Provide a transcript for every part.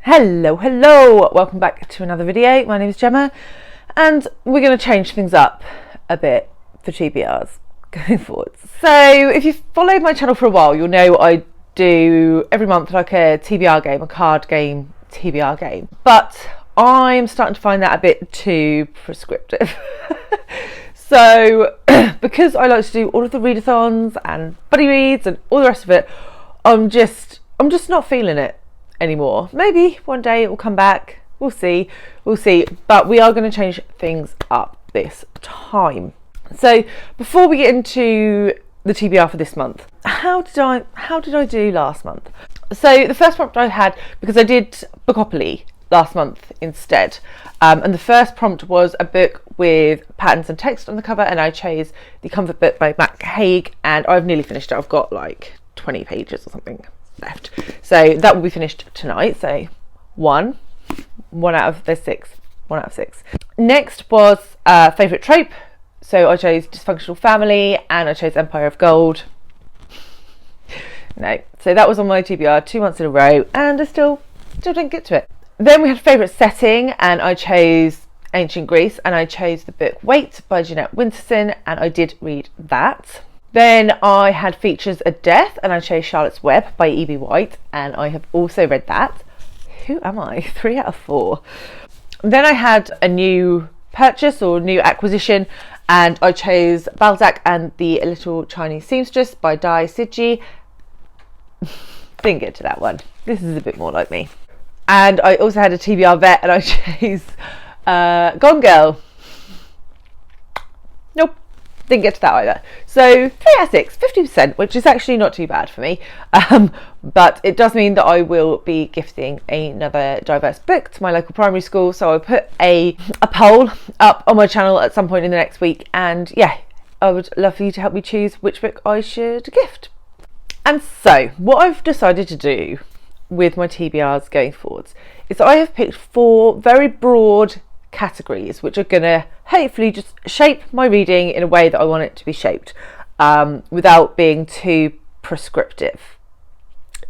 Hello, welcome back to another video. My name is Gemma and we're going to change things up a bit for TBRs going forwards. So if you've followed my channel for a while, you'll know I do every month like a TBR game, a card game TBR game, but I'm starting to find that a bit too prescriptive. So because I like to do all of the readathons and buddy reads and all the rest of it, I'm just not feeling it anymore. Maybe one day it will come back, we'll see, but we are going to change things up this time. So before we get into the TBR for this month, how did I do last month? So the first prompt I had, because I did Bookcub last month instead, and the first prompt was a book with patterns and text on the cover, and I chose The Comfort Book by Haig, and I've nearly finished it. I've got like 20 pages or something left, so that will be finished tonight. So one out of 6. Next was favourite trope, so I chose Dysfunctional Family and I chose Empire of Gold. No, so that was on my TBR 2 months in a row and I still didn't get to it. Then we had favourite setting, and I chose Ancient Greece, and I chose the book Wait by Jeanette Winterson, and I did read that. Then I had Features a Death, and I chose Charlotte's Web by E.B. White, and I have also read that. Who am I? 3 out of 4. Then I had a new purchase or new acquisition, and I chose Balzac and the Little Chinese Seamstress by Sijie. Didn't get to that one. This is a bit more like me. And I also had a TBR vet, and I chose Gone Girl. Nope. Didn't get to that either. So 3 out of 6, 50%, which is actually not too bad for me. But it does mean that I will be gifting another diverse book to my local primary school. So I'll put a poll up on my channel at some point in the next week. And yeah, I would love for you to help me choose which book I should gift. And so what I've decided to do with my TBRs going forwards is I have picked 4 very broad categories which are going to hopefully just shape my reading in a way that I want it to be shaped, without being too prescriptive,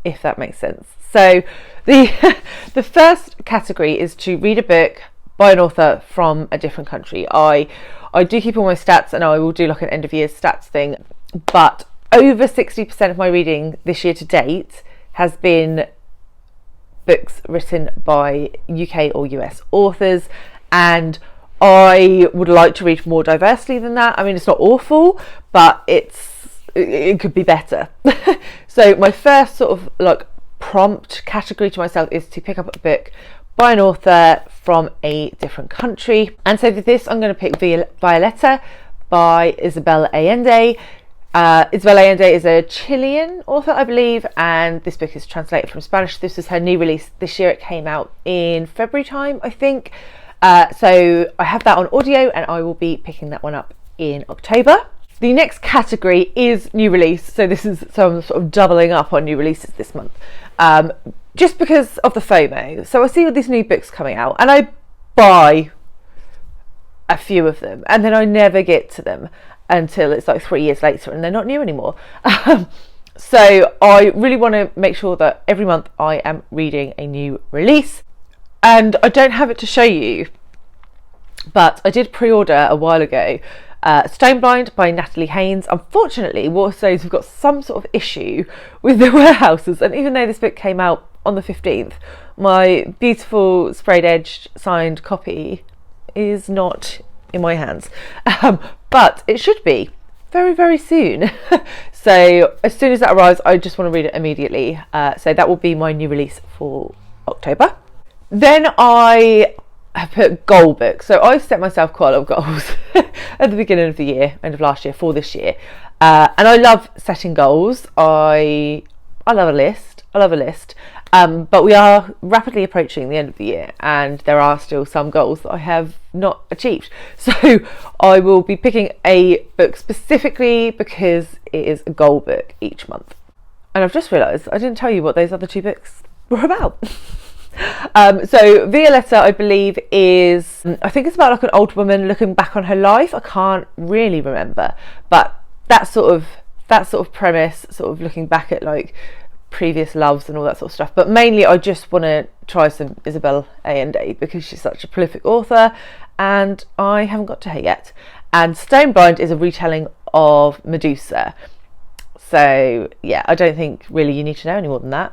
if that makes sense. So the first category is to read a book by an author from a different country. I do keep all my stats, and I will do like an end of year stats thing, but over 60% of my reading this year to date has been books written by UK or US authors, and I would like to read more diversely than that. I mean, it's not awful, but it could be better. So my first sort of like prompt category to myself is to pick up a book by an author from a different country, and so for this I'm going to pick Violetta by Isabel Allende. Isabel Allende is a Chilean author, I believe, and this book is translated from Spanish. This is her new release this year. It came out in February time, I think. So I have that on audio, and I will be picking that one up in October. The next category is new release. So I'm sort of doubling up on new releases this month, just because of the FOMO. So I see all these new books coming out, and I buy a few of them, and then I never get to them until it's like 3 years later and they're not new anymore. So I really want to make sure that every month I am reading a new release, and I don't have it to show you, but I did pre-order a while ago Stoneblind by Natalie Haynes. Unfortunately, Waterstones have got some sort of issue with the warehouses, and even though this book came out on the 15th, my beautiful sprayed edged signed copy is not in my hands, but it should be very, very soon. So as soon as that arrives, I just want to read it immediately. So that will be my new release for October. Then I have put goal book. So I've set myself quite a lot of goals at the beginning of the year, end of last year, for this year, and I love setting goals. I love a list. But we are rapidly approaching the end of the year, and there are still some goals that I have not achieved. So I will be picking a book specifically because it is a goal book each month. And I've just realised I didn't tell you what those other 2 books were about. So Violetta, I believe, is, I think it's about like an old woman looking back on her life. I can't really remember, but that sort of premise, sort of looking back at like previous loves and all that sort of stuff, but mainly I just want to try some Isabel A because she's such a prolific author and I haven't got to her yet. And Stone Blind is a retelling of Medusa, so yeah, I don't think really you need to know any more than that,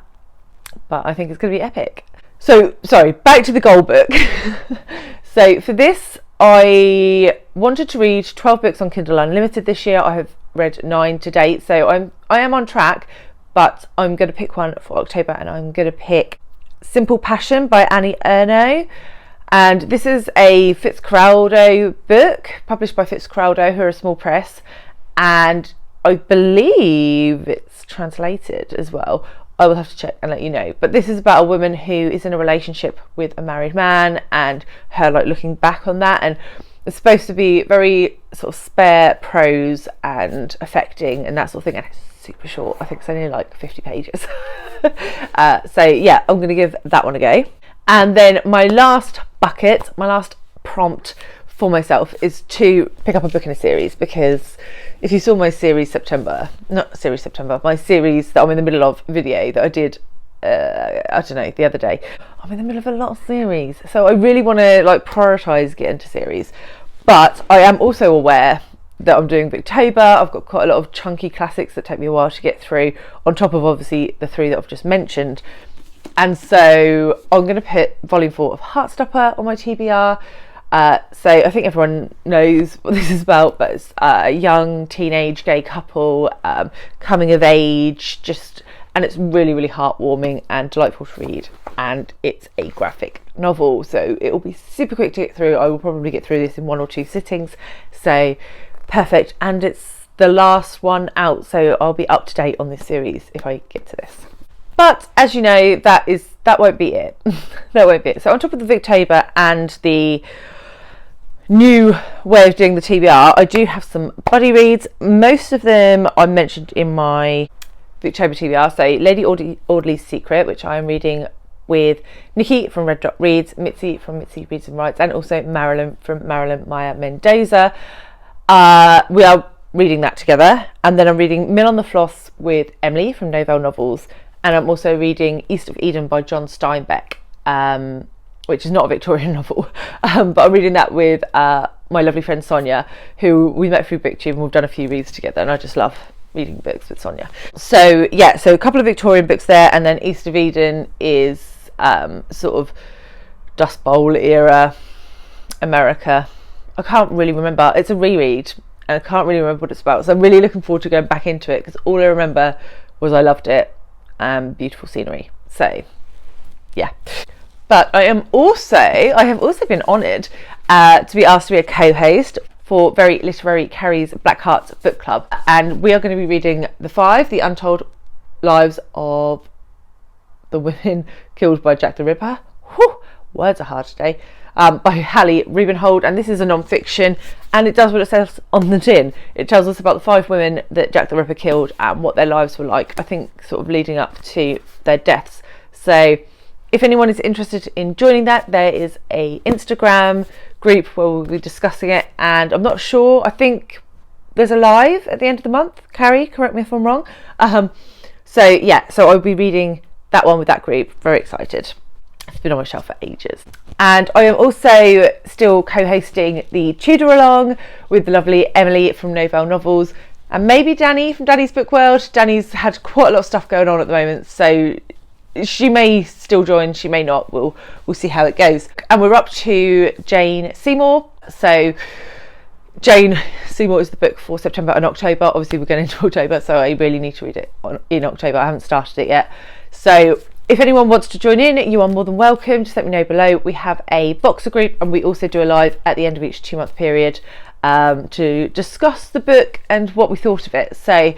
but I think it's going to be epic. So sorry, back to the goal book. So for this I wanted to read 12 books on Kindle Unlimited this year. I have read 9 to date, so I am on track, but I'm going to pick one for October, and I'm going to pick Simple Passion by Annie Ernaux. And this is a Fitzcarraldo book, published by Fitzcarraldo, who are a small press, and I believe it's translated as well. I will have to check and let you know. But this is about a woman who is in a relationship with a married man and her like looking back on that, and it's supposed to be very sort of spare prose and affecting and that sort of thing, and it's super short. I think it's only like 50 pages. So yeah, I'm going to give that one a go. And then my last bucket, my last prompt for myself is to pick up a book in a series, because if you saw my my series that I'm in the middle of video that I did I don't know, the other day, I'm in the middle of a lot of series, so I really want to like prioritise getting into series. But I am also aware that I'm doing Victober. I've got quite a lot of chunky classics that take me a while to get through, on top of obviously the 3 that I've just mentioned. And so I'm going to put volume 4 of Heartstopper on my TBR. So I think everyone knows what this is about, but it's a young teenage gay couple coming of age, and it's really, really heartwarming and delightful to read, and it's a graphic novel, so it will be super quick to get through. I will probably get through this in 1 or 2 sittings, so perfect. And it's the last one out, so I'll be up to date on this series if I get to this. But as you know, that won't be it. That won't be it. So on top of the Victober and the new way of doing the TBR, I do have some buddy reads. Most of them I mentioned in my Victober TBR. So Lady Audley's Secret, which I am reading with Nikki from Red Dot Reads, Mitzi from Mitzi Reads and Writes, and also Marilyn from Marilyn Maya Mendoza. We are reading that together. And then I'm reading Mill on the Floss with Emily from Novell Novels. And I'm also reading East of Eden by John Steinbeck, which is not a Victorian novel, but I'm reading that with my lovely friend Sonia, who we met through Booktube, and we've done a few reads together, and I just love reading books with Sonia. So yeah, so a couple of Victorian books there, and then East of Eden is sort of Dust Bowl era America. I can't really remember. It's a reread, and I can't really remember what it's about, so I'm really looking forward to going back into it, because all I remember was I loved it. Beautiful scenery. So yeah, but I have also been honoured to be asked to be a co-host for Very Literary Carrie's Black Hearts book club, and we are going to be reading The Untold Lives of the Women Killed by Jack the Ripper. Whew, words are hard today. By Hallie Rubenhold, and this is a non-fiction, and it does what it says on the tin. It tells us about the 5 women that Jack the Ripper killed and what their lives were like, I think sort of leading up to their deaths. So if anyone is interested in joining that, there is a Instagram group where we'll be discussing it, and I'm not sure, I think there's a live at the end of the month. Carrie, correct me if I'm wrong. So yeah, so I'll be reading that one with that group. Very excited. It's been on my shelf for ages. And I am also still co-hosting the Tudralong with the lovely Emily from Novell Novels, and maybe Danny from Danny's Book World. Danny's had quite a lot of stuff going on at the moment, so she may still join, she may not. We'll see how it goes. And we're up to Jane Seymour. So Jane Seymour is the book for September and October. Obviously we're going into October, so I really need to read it in October. I haven't started it yet. So if anyone wants to join in, you are more than welcome. Just let me know below. We have a Boxer group, and we also do a live at the end of each 2-month period to discuss the book and what we thought of it. So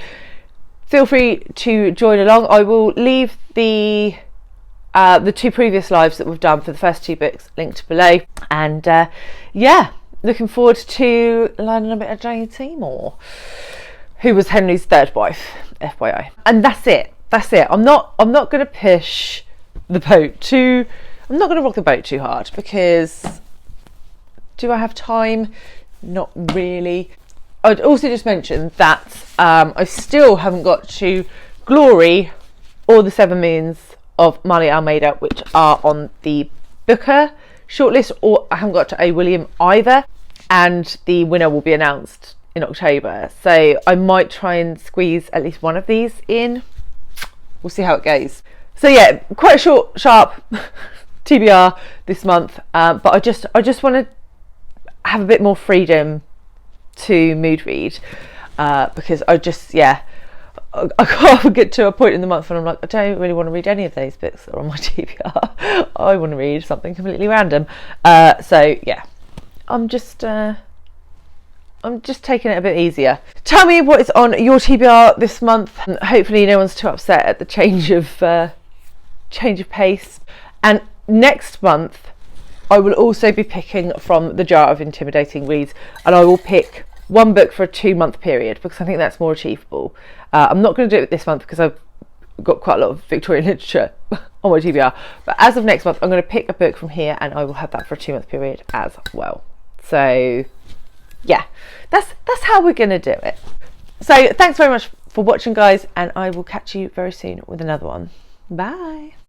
feel free to join along. I will leave the 2 previous lives that we've done for the first 2 books linked below. And yeah, looking forward to learning a bit of Jane Seymour, who was Henry's 3rd wife, FYI. And that's it. That's it. I'm not going to push the boat too. I'm not going to rock the boat too hard, because do I have time? Not really. I'd also just mention that I still haven't got to Glory or The Seven Moons of Marley Almeida, which are on the Booker shortlist, or I haven't got to A. William either, and the winner will be announced in October. So I might try and squeeze at least one of these in. We'll see how it goes. So yeah, quite a short, sharp TBR this month, but I just want to have a bit more freedom to mood read, because I can't get to a point in the month when I'm like, I don't really want to read any of those books that are on my TBR. I want to read something completely random. So yeah, I'm just taking it a bit easier. Tell me what is on your TBR this month. Hopefully no one's too upset at the change of pace. And next month I will also be picking from the jar of intimidating reads, and I will pick one book for a 2-month period because I think that's more achievable. I'm not going to do it this month because I've got quite a lot of Victorian literature on my TBR, but as of next month I'm going to pick a book from here and I will have that for a 2-month period as well. So yeah, that's how we're going to do it. So thanks very much for watching, guys, and I will catch you very soon with another one. Bye.